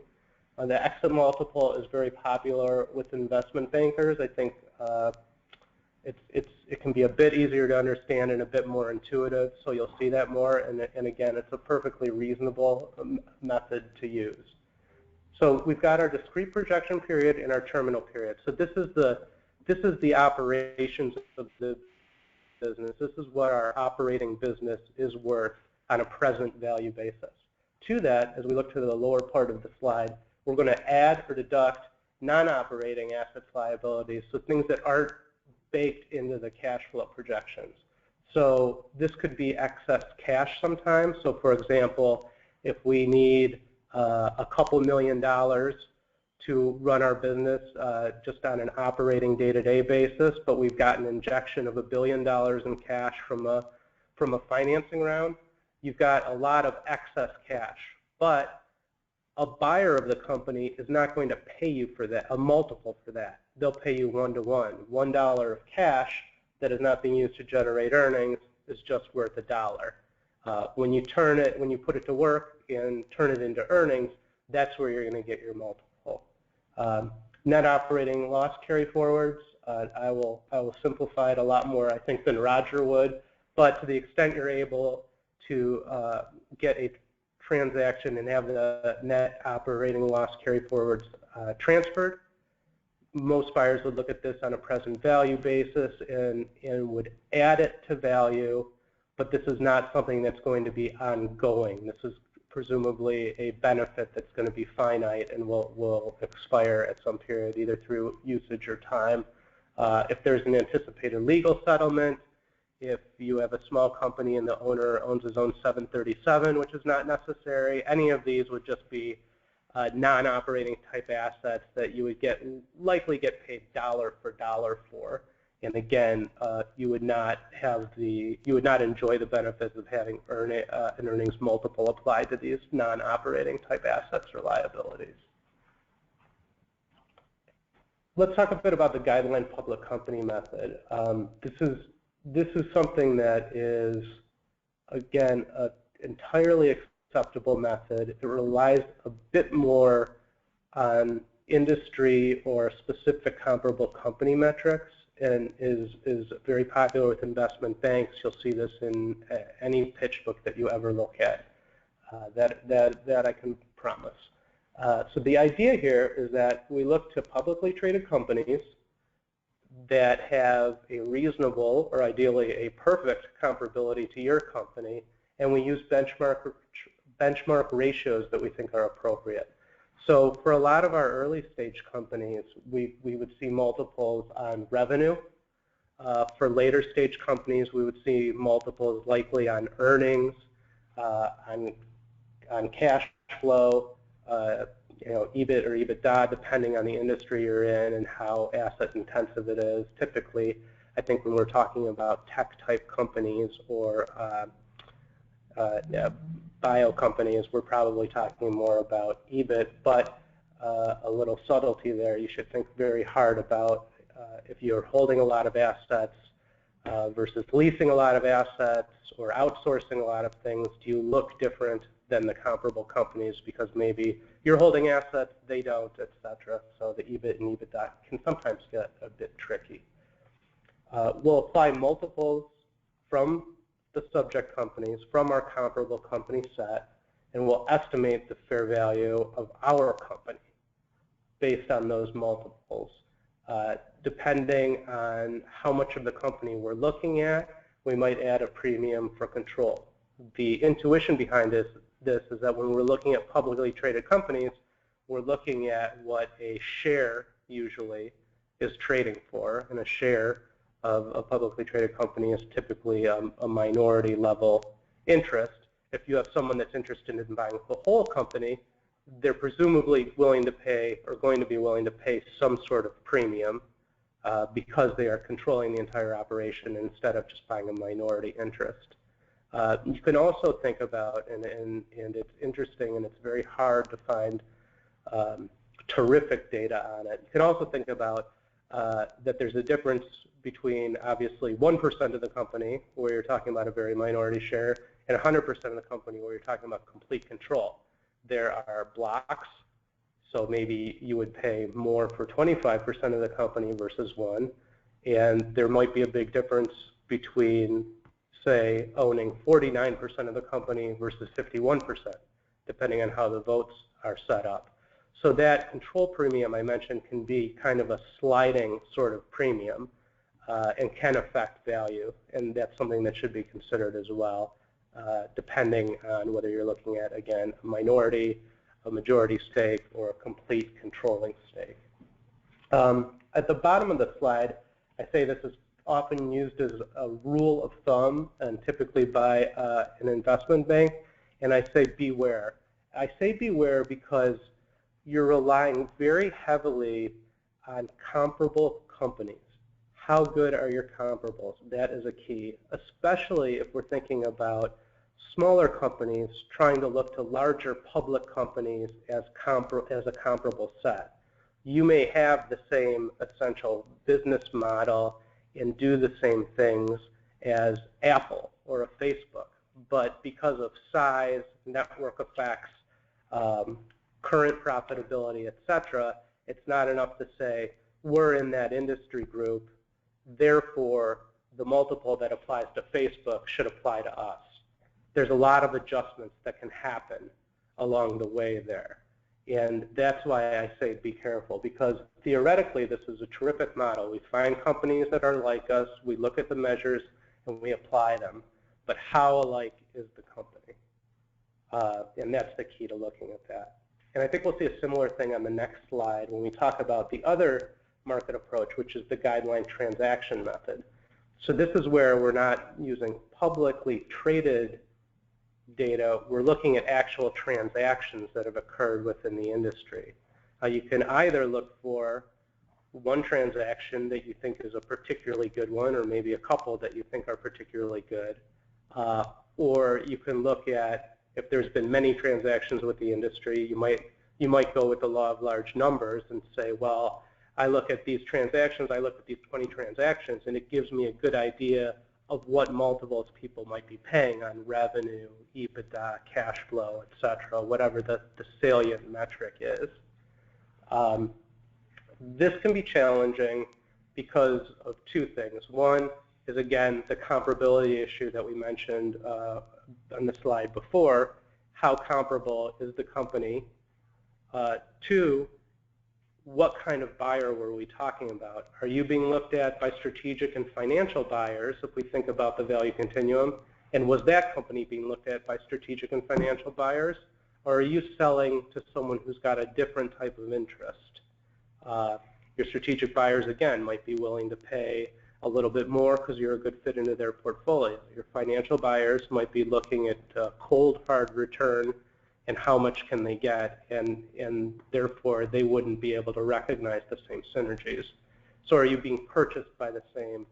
The exit multiple is very popular with investment bankers. I think it can be a bit easier to understand and a bit more intuitive, so you'll see that more. And again, it's a perfectly reasonable method to use. So we've got our discrete projection period and our terminal period. So this is the operations of the business. This is what our operating business is worth on a present value basis. To that, as we look to the lower part of the slide, we're going to add or deduct non-operating assets liabilities, so things that aren't baked into the cash flow projections. So this could be excess cash sometimes. So for example, if we need a couple $1 million to run our business just on an operating day-to-day basis, but we've got an injection of $1 billion in cash from a financing round, you've got a lot of excess cash. But a buyer of the company is not going to pay you for that, a multiple for that. They'll pay you 1-to-1. $1 of cash that is not being used to generate earnings is just worth $1. When you put it to work and turn it into earnings, that's where you're going to get your multiple. Net operating loss carryforwards, I will simplify it a lot more, I think, than Roger would. But to the extent you're able to get a transaction and have the net operating loss carryforwards transferred, most buyers would look at this on a present value basis and would add it to value, but this is not something that's going to be ongoing. This is presumably a benefit that's going to be finite and will expire at some period, either through usage or time. If there's an anticipated legal settlement, if you have a small company and the owner owns his own 737, which is not necessary, any of these would just be non-operating type assets that you would likely get paid dollar for dollar for. And again, you would not enjoy the benefits of having an earnings multiple applied to these non-operating type assets or liabilities. Let's talk a bit about the Guideline public company method. This is something that is, again, an entirely acceptable method. It relies a bit more on industry or specific comparable company metrics and is very popular with investment banks. You'll see this in any pitch book that you ever look at. That I can promise. So the idea here is that we look to publicly traded companies that have a reasonable, or ideally a perfect, comparability to your company, and we use benchmark ratios that we think are appropriate. So for a lot of our early stage companies, we would see multiples on revenue. For later stage companies, we would see multiples likely on earnings, on cash flow, EBIT or EBITDA, depending on the industry you're in and how asset intensive it is. Typically, I think when we're talking about tech type companies or bio companies, we're probably talking more about EBIT, but a little subtlety there. You should think very hard about if you're holding a lot of assets versus leasing a lot of assets or outsourcing a lot of things. Do you look different than the comparable companies because maybe you're holding assets, they don't, etc. So the EBIT and EBITDA can sometimes get a bit tricky. We'll apply multiples from the subject companies, from our comparable company set, and we'll estimate the fair value of our company based on those multiples. Depending on how much of the company we're looking at, we might add a premium for control. The intuition behind this is that when we're looking at publicly traded companies, we're looking at what a share usually is trading for, and a share of a publicly traded company is typically a minority level interest. If you have someone that's interested in buying the whole company, they're presumably willing to pay or going to be willing to pay some sort of premium because they are controlling the entire operation instead of just buying a minority interest. You can also think about, and it's interesting and it's very hard to find terrific data on it. You can also think about that there's a difference between obviously 1% of the company where you're talking about a very minority share and 100% of the company where you're talking about complete control. There are blocks, so maybe you would pay more for 25% of the company versus 1, and there might be a big difference between, say, owning 49% of the company versus 51%, depending on how the votes are set up. So that control premium I mentioned can be kind of a sliding sort of premium and can affect value, and that's something that should be considered as well, depending on whether you're looking at, again, a minority, a majority stake, or a complete controlling stake. At the bottom of the slide, I say this is often used as a rule of thumb and typically by an investment bank, and I say beware. I say beware because you're relying very heavily on comparable companies. How good are your comparables? That is a key, especially if we're thinking about smaller companies trying to look to larger public companies as a comparable set. You may have the same essential business model and do the same things as Apple or a Facebook, but because of size, network effects, current profitability, etc., it's not enough to say we're in that industry group, therefore the multiple that applies to Facebook should apply to us. There's a lot of adjustments that can happen along the way there. And that's why I say be careful, because theoretically this is a terrific model. We find companies that are like us, we look at the measures, and we apply them. But how alike is the company? And that's the key to looking at that. And I think we'll see a similar thing on the next slide when we talk about the other market approach, which is the Guideline transaction method. So this is where we're not using publicly traded data, we're looking at actual transactions that have occurred within the industry. You can either look for one transaction that you think is a particularly good one, or maybe a couple that you think are particularly good, or you can look at if there's been many transactions with the industry, you might go with the law of large numbers and say, well, I look at these transactions, I look at these 20 transactions, and it gives me a good idea of what multiples people might be paying on revenue, EBITDA, cash flow, etc., whatever the salient metric is. This can be challenging because of two things. One is, again, the comparability issue that we mentioned on the slide before. How comparable is the company? Two, what kind of buyer were we talking about? Are you being looked at by strategic and financial buyers, if we think about the value continuum? And was that company being looked at by strategic and financial buyers? Or are you selling to someone who's got a different type of interest? Your strategic buyers, again, might be willing to pay a little bit more because you're a good fit into their portfolio. Your financial buyers might be looking at cold, hard return and how much can they get, and therefore they wouldn't be able to recognize the same synergies. So are you being purchased by the same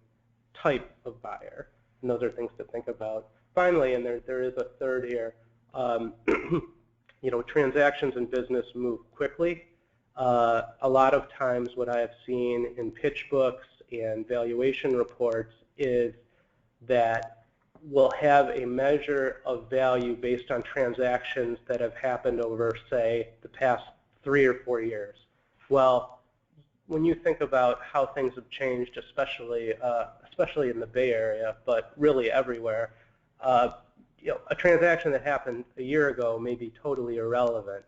type of buyer? And those are things to think about. Finally, and there is a third here, transactions in business move quickly. A lot of times what I have seen in pitch books and valuation reports is that we'll have a measure of value based on transactions that have happened over, say, the past 3 or 4 years. Well, when you think about how things have changed, especially in the Bay Area, but really everywhere, a transaction that happened a year ago may be totally irrelevant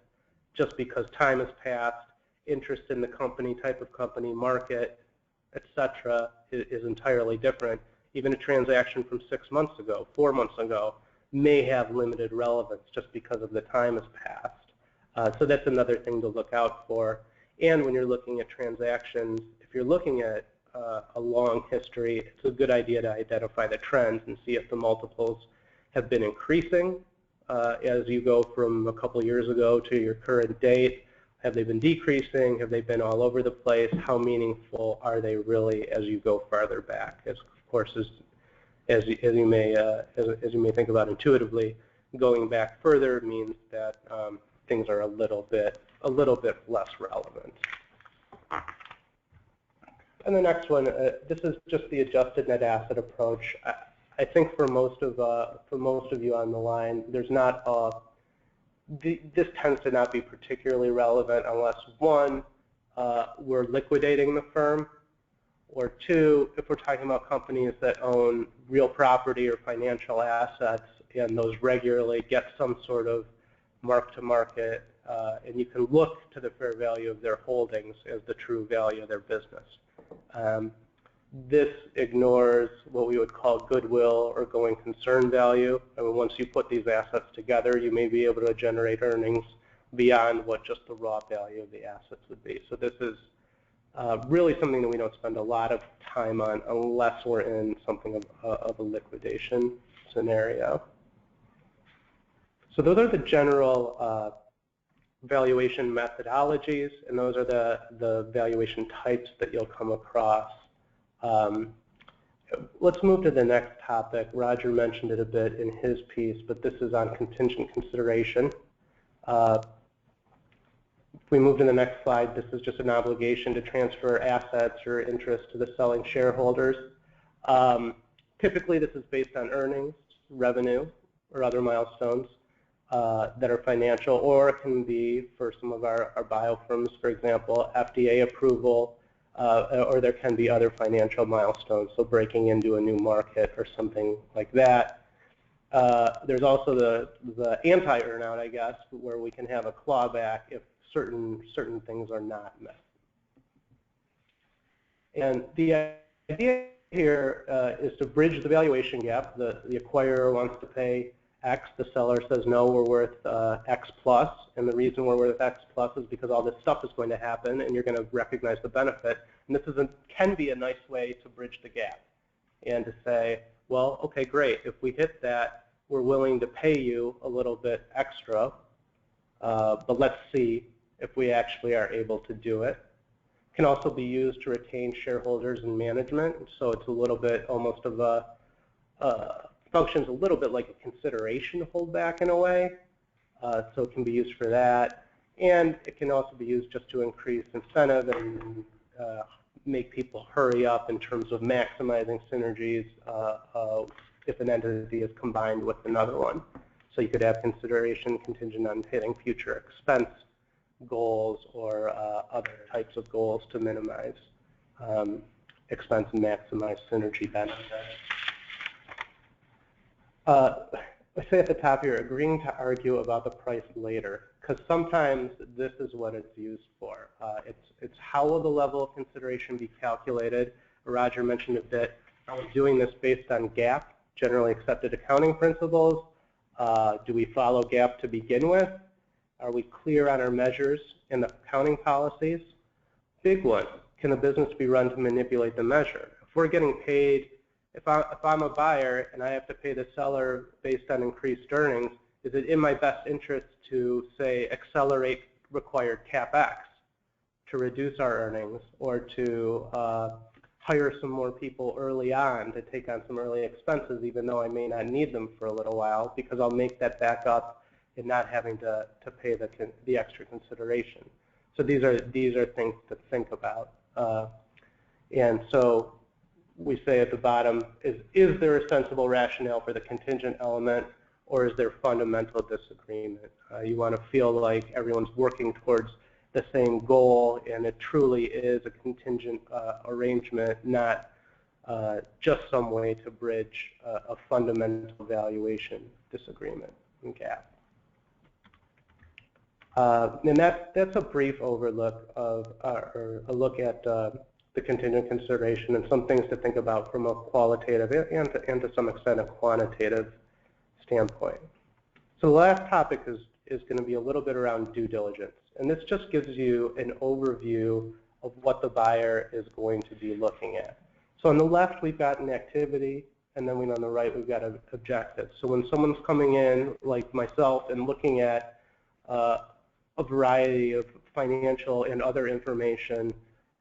just because time has passed, interest in the company, type of company, market, etc., is entirely different. Even a transaction from 6 months ago, 4 months ago, may have limited relevance just because of the time has passed. So that's another thing to look out for. And when you're looking at transactions, if you're looking at a long history, it's a good idea to identify the trends and see if the multiples have been increasing as you go from a couple years ago to your current date. Have they been decreasing? Have they been all over the place? How meaningful are they really as you go farther back? Of course, as you may think about intuitively, going back further means that things are a little bit less relevant. And the next one, this is just the adjusted net asset approach. I think for most of you on the line, there's not this tends to not be particularly relevant unless one, we're liquidating the firm, or two, if we're talking about companies that own real property or financial assets and those regularly get some sort of mark-to-market, and you can look to the fair value of their holdings as the true value of their business. This ignores what we would call goodwill or going concern value. I mean, once you put these assets together, you may be able to generate earnings beyond what just the raw value of the assets would be. So this is really something that we don't spend a lot of time on unless we're in something of a liquidation scenario. So those are the general valuation methodologies, and those are the valuation types that you'll come across. Let's move to the next topic. Roger mentioned it a bit in his piece, but this is on contingent consideration. If we move to the next slide, this is just an obligation to transfer assets or interest to the selling shareholders. Typically, this is based on earnings, revenue, or other milestones that are financial, or it can be, for some of our biofirms, for example, FDA approval, or there can be other financial milestones, so breaking into a new market or something like that. There's also the anti-earnout, I guess, where we can have a clawback if certain things are not met. And the idea here is to bridge the valuation gap. The acquirer wants to pay X, the seller says, no, we're worth X plus, and the reason we're worth X plus is because all this stuff is going to happen and you're going to recognize the benefit. And this can be a nice way to bridge the gap and to say, well, okay, great, if we hit that, we're willing to pay you a little bit extra, but let's see if we actually are able to do it. It can also be used to retain shareholders and management, so it's a little bit almost of a functions a little bit like a consideration holdback in a way, so it can be used for that. And it can also be used just to increase incentive and make people hurry up in terms of maximizing synergies if an entity is combined with another one. So you could have consideration contingent on hitting future expense goals or other types of goals to minimize expense and maximize synergy benefits. I say at the top here, agreeing to argue about the price later, because sometimes this is what it's used for. It's how will the level of consideration be calculated? Roger mentioned a bit, are we doing this based on GAAP, generally accepted accounting principles? Do we follow GAAP to begin with? Are we clear on our measures in the accounting policies? Big one, can the business be run to manipulate the measure? If we're getting paid, if I'm a buyer and I have to pay the seller based on increased earnings, is it in my best interest to, say, accelerate required CapEx to reduce our earnings, or to hire some more people early on to take on some early expenses, even though I may not need them for a little while, because I'll make that back up in not having to pay the extra consideration. So these are things to think about. And so we say at the bottom, is there a sensible rationale for the contingent element, or is there fundamental disagreement? You want to feel like everyone's working towards the same goal, and it truly is a contingent arrangement, not just some way to bridge a fundamental valuation disagreement in GAAP. And that's a brief overlook of, or a look at the contingent consideration and some things to think about from a qualitative and to some extent a quantitative standpoint. So the last topic is going to be a little bit around due diligence. And this just gives you an overview of what the buyer is going to be looking at. So on the left, we've got an activity, and then on the right, we've got an objective. So when someone's coming in, like myself, and looking at a variety of financial and other information,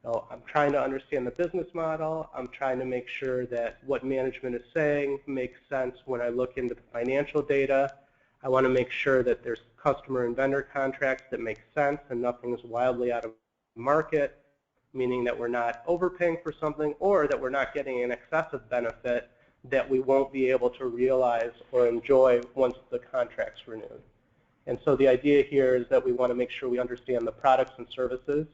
I'm trying to understand the business model. I'm trying to make sure that what management is saying makes sense when I look into the financial data. I want to make sure that there's customer and vendor contracts that make sense and nothing is wildly out of market, meaning that we're not overpaying for something or that we're not getting an excessive benefit that we won't be able to realize or enjoy once the contract's renewed. And so the idea here is that we want to make sure we understand the products and services,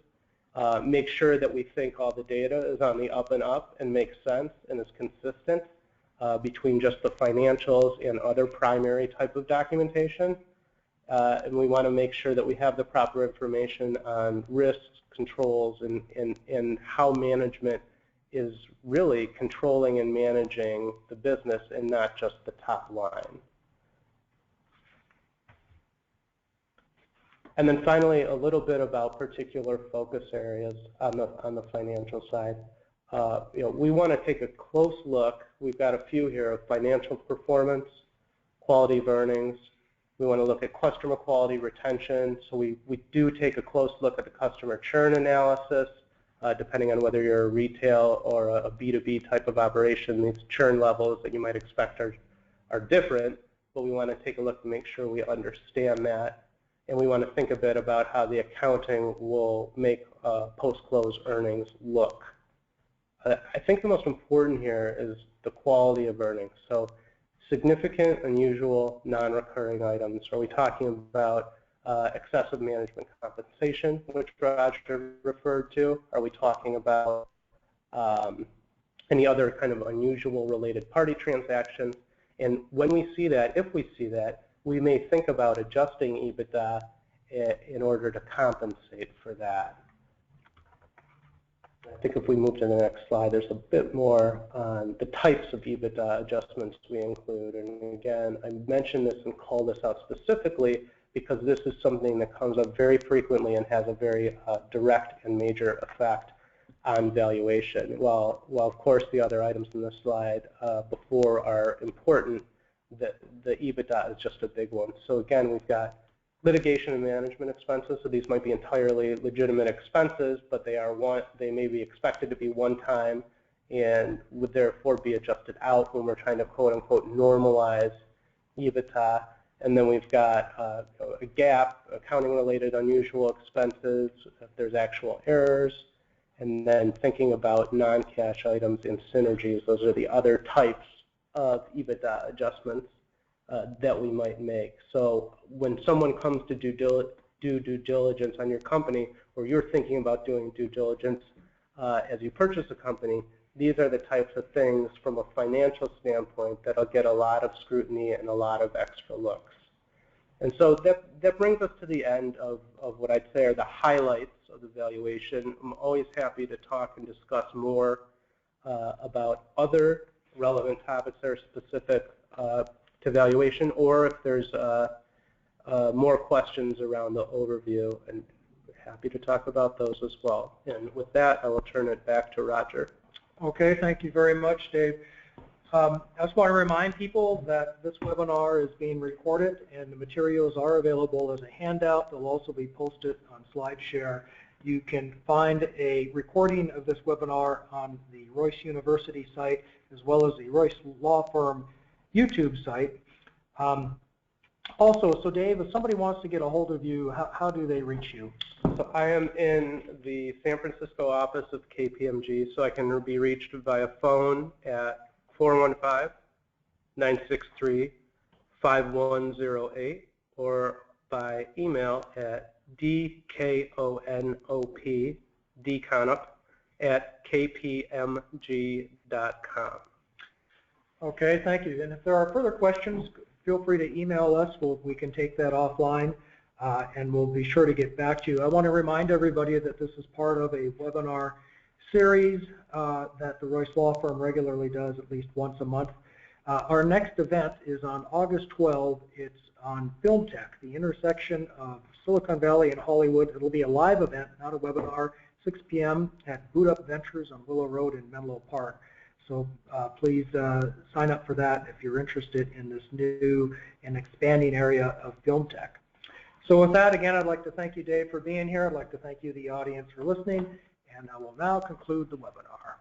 make sure that we think all the data is on the up and up and makes sense and is consistent between just the financials and other primary type of documentation. And we want to make sure that we have the proper information on risks, controls, and how management is really controlling and managing the business and not just the top line. And then finally, a little bit about particular focus areas on the financial side. We want to take a close look. We've got a few here of financial performance, quality of earnings. We want to look at customer quality, retention. So we do take a close look at the customer churn analysis. Depending on whether you're a retail or a B2B type of operation, these churn levels that you might expect are different, but we want to take a look to make sure we understand that. And we want to think a bit about how the accounting will make post-close earnings look. I think the most important here is the quality of earnings. So significant, unusual, non-recurring items. Are we talking about excessive management compensation, which Roger referred to? Are we talking about any other kind of unusual related party transactions? And when we see that, if we see that, we may think about adjusting EBITDA in order to compensate for that. I think if we move to the next slide, there's a bit more on the types of EBITDA adjustments we include. And again, I mentioned this and call this out specifically because this is something that comes up very frequently and has a very direct and major effect on valuation. While of course the other items in this slide before are important, the EBITDA is just a big one. So again, we've got litigation and management expenses. So these might be entirely legitimate expenses, but they may be expected to be one-time and would therefore be adjusted out when we're trying to quote-unquote normalize EBITDA. And then we've got a GAAP, accounting-related unusual expenses, if there's actual errors, and then thinking about non-cash items and synergies. Those are the other types of EBITDA adjustments that we might make. So when someone comes to do due diligence on your company, or you're thinking about doing due diligence as you purchase a company, these are the types of things from a financial standpoint that'll get a lot of scrutiny and a lot of extra looks. And so that brings us to the end of what I'd say are the highlights of the valuation. I'm always happy to talk and discuss more about other relevant topics that are specific to valuation, or if there's more questions around the overview, and happy to talk about those as well. And with that, I will turn it back to Roger. Okay, thank you very much, Dave. I just want to remind people that this webinar is being recorded and the materials are available as a handout. They'll also be posted on SlideShare. You can find a recording of this webinar on the Royse University site as well as the Royse Law Firm YouTube site. Also, so Dave, if somebody wants to get a hold of you, how do they reach you? So I am in the San Francisco office of KPMG, so I can be reached via phone at 415-963-5108 or by email at dkonop@kpmg.com. Okay, thank you. And if there are further questions, feel free to email us. We can take that offline, and we'll be sure to get back to you. I want to remind everybody that this is part of a webinar series that the Royse Law Firm regularly does at least once a month. Our next event is on August 12. It's on film tech, the intersection of Silicon Valley and Hollywood. It'll be a live event, not a webinar, 6 p.m. at Boot Up Ventures on Willow Road in Menlo Park. So please sign up for that if you're interested in this new and expanding area of film tech. So with that, again, I'd like to thank you, Dave, for being here. I'd like to thank you, the audience, for listening, and I will now conclude the webinar.